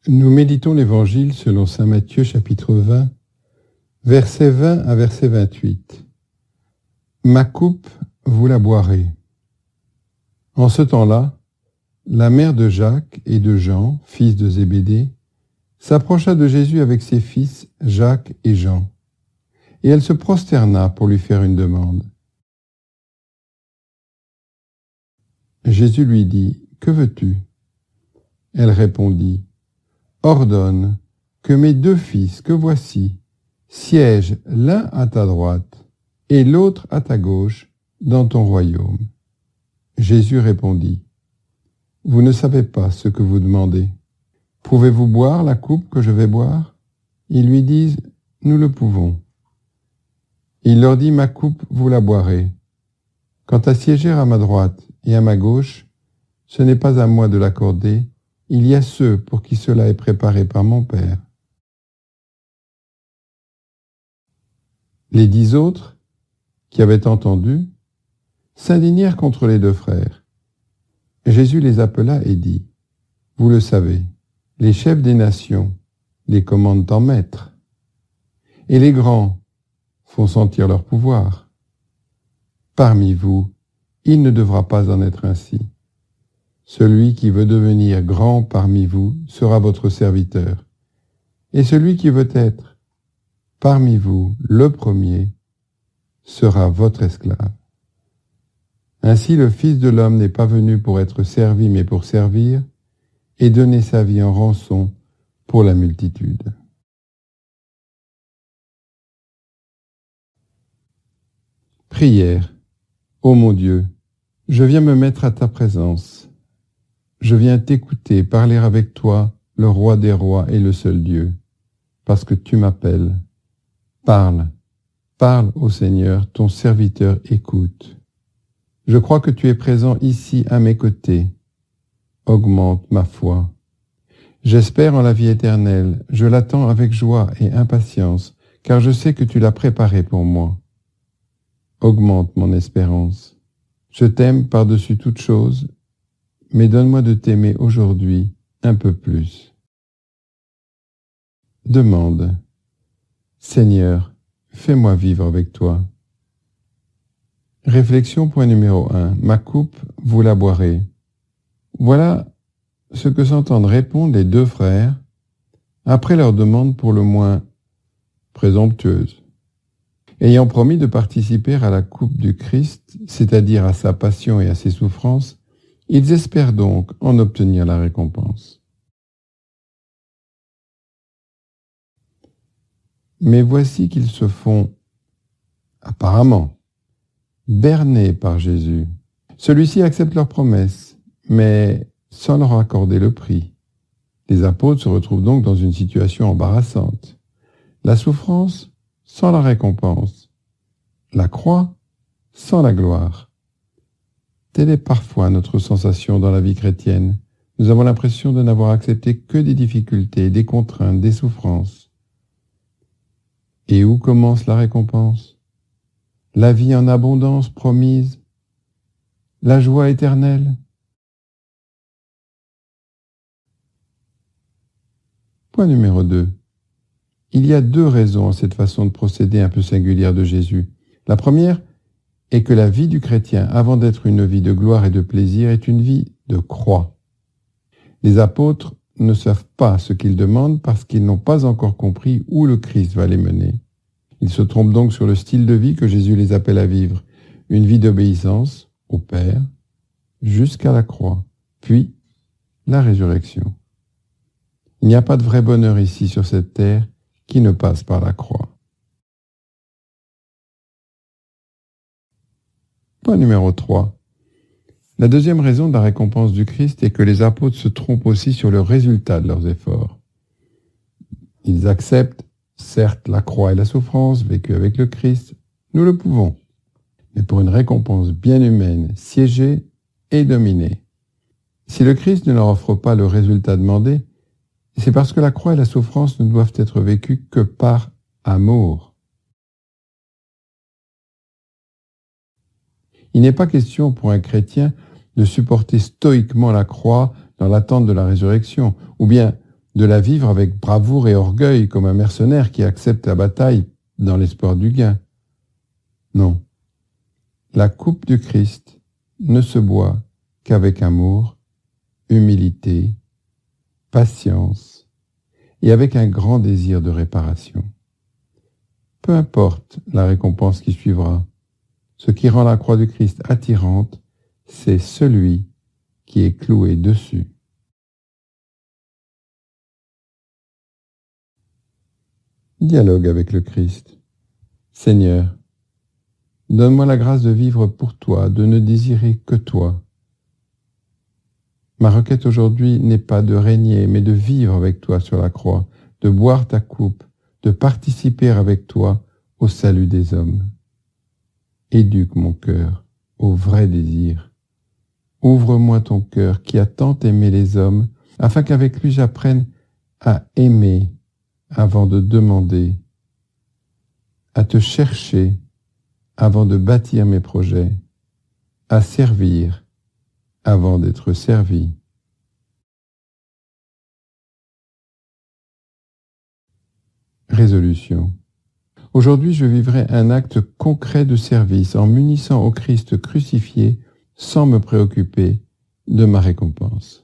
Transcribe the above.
Nous méditons l'Évangile selon saint Matthieu chapitre 20, versets 20 à verset 28. Ma coupe, vous la boirez. En ce temps-là, la mère de Jacques et de Jean, fils de Zébédée, s'approcha de Jésus avec ses fils Jacques et Jean, et elle se prosterna pour lui faire une demande. Jésus lui dit, « Que veux-tu » Elle répondit, « Ordonne que mes 2 fils que voici siègent l'un à ta droite et l'autre à ta gauche dans ton royaume. » Jésus répondit, « Vous ne savez pas ce que vous demandez. Pouvez-vous boire la coupe que je vais boire ?» Ils lui disent, « Nous le pouvons. » Il leur dit, « Ma coupe, vous la boirez. Quant à siéger à ma droite et à ma gauche, ce n'est pas à moi de l'accorder, il y a ceux pour qui cela est préparé par mon Père. » Les 10 autres, qui avaient entendu, s'indignèrent contre les 2 frères. Jésus les appela et dit, « Vous le savez, les chefs des nations les commandent en maîtres, et les grands font sentir leur pouvoir. Parmi vous, il ne devra pas en être ainsi. Celui qui veut devenir grand parmi vous sera votre serviteur, et celui qui veut être parmi vous le premier sera votre esclave. Ainsi le Fils de l'homme n'est pas venu pour être servi, mais pour servir, et donner sa vie en rançon pour la multitude. » Prière. Ô mon Dieu, je viens me mettre à ta présence. Je viens t'écouter, parler avec toi, le roi des rois et le seul Dieu, parce que tu m'appelles. Parle, parle ô Seigneur, ton serviteur écoute. Je crois que tu es présent ici à mes côtés. Augmente ma foi. J'espère en la vie éternelle, je l'attends avec joie et impatience, car je sais que tu l'as préparée pour moi. Augmente mon espérance. Je t'aime par-dessus toute chose, mais donne-moi de t'aimer aujourd'hui un peu plus. Demande. Seigneur, fais-moi vivre avec toi. Réflexion point numéro 1. Ma coupe, vous la boirez. Voilà ce que s'entendent répondre les 2 frères après leur demande pour le moins présomptueuse. Ayant promis de participer à la coupe du Christ, c'est-à-dire à sa passion et à ses souffrances, ils espèrent donc en obtenir la récompense. Mais voici qu'ils se font, apparemment, bernés par Jésus. Celui-ci accepte leur promesse, mais sans leur accorder le prix. Les apôtres se retrouvent donc dans une situation embarrassante. La souffrance sans la récompense. La croix sans la gloire. Telle est parfois notre sensation dans la vie chrétienne. Nous avons l'impression de n'avoir accepté que des difficultés, des contraintes, des souffrances. Et où commence la récompense? La vie en abondance promise? La joie éternelle? Point numéro 2. Il y a 2 raisons à cette façon de procéder un peu singulière de Jésus. La première est que la vie du chrétien, avant d'être une vie de gloire et de plaisir, est une vie de croix. Les apôtres ne savent pas ce qu'ils demandent parce qu'ils n'ont pas encore compris où le Christ va les mener. Ils se trompent donc sur le style de vie que Jésus les appelle à vivre, une vie d'obéissance au Père jusqu'à la croix, puis la résurrection. Il n'y a pas de vrai bonheur ici sur cette terre qui ne passe par la croix. Point numéro 3. La deuxième raison de la récompense du Christ est que les apôtres se trompent aussi sur le résultat de leurs efforts. Ils acceptent, certes, la croix et la souffrance vécue avec le Christ, nous le pouvons, mais pour une récompense bien humaine, siéger et dominer. Si le Christ ne leur offre pas le résultat demandé, c'est parce que la croix et la souffrance ne doivent être vécues que par amour. Il n'est pas question pour un chrétien de supporter stoïquement la croix dans l'attente de la résurrection, ou bien de la vivre avec bravoure et orgueil comme un mercenaire qui accepte la bataille dans l'espoir du gain. Non. La coupe du Christ ne se boit qu'avec amour, humilité, patience et avec un grand désir de réparation. Peu importe la récompense qui suivra, ce qui rend la croix du Christ attirante, c'est celui qui est cloué dessus. Dialogue avec le Christ. Seigneur, donne-moi la grâce de vivre pour toi, de ne désirer que toi. Ma requête aujourd'hui n'est pas de régner, mais de vivre avec toi sur la croix, de boire ta coupe, de participer avec toi au salut des hommes. Éduque mon cœur au vrai désir. Ouvre-moi ton cœur qui a tant aimé les hommes, afin qu'avec lui j'apprenne à aimer avant de demander, à te chercher avant de bâtir mes projets, à servir avant d'être servi. Résolution. Aujourd'hui, je vivrai un acte concret de service en m'unissant au Christ crucifié sans me préoccuper de ma récompense.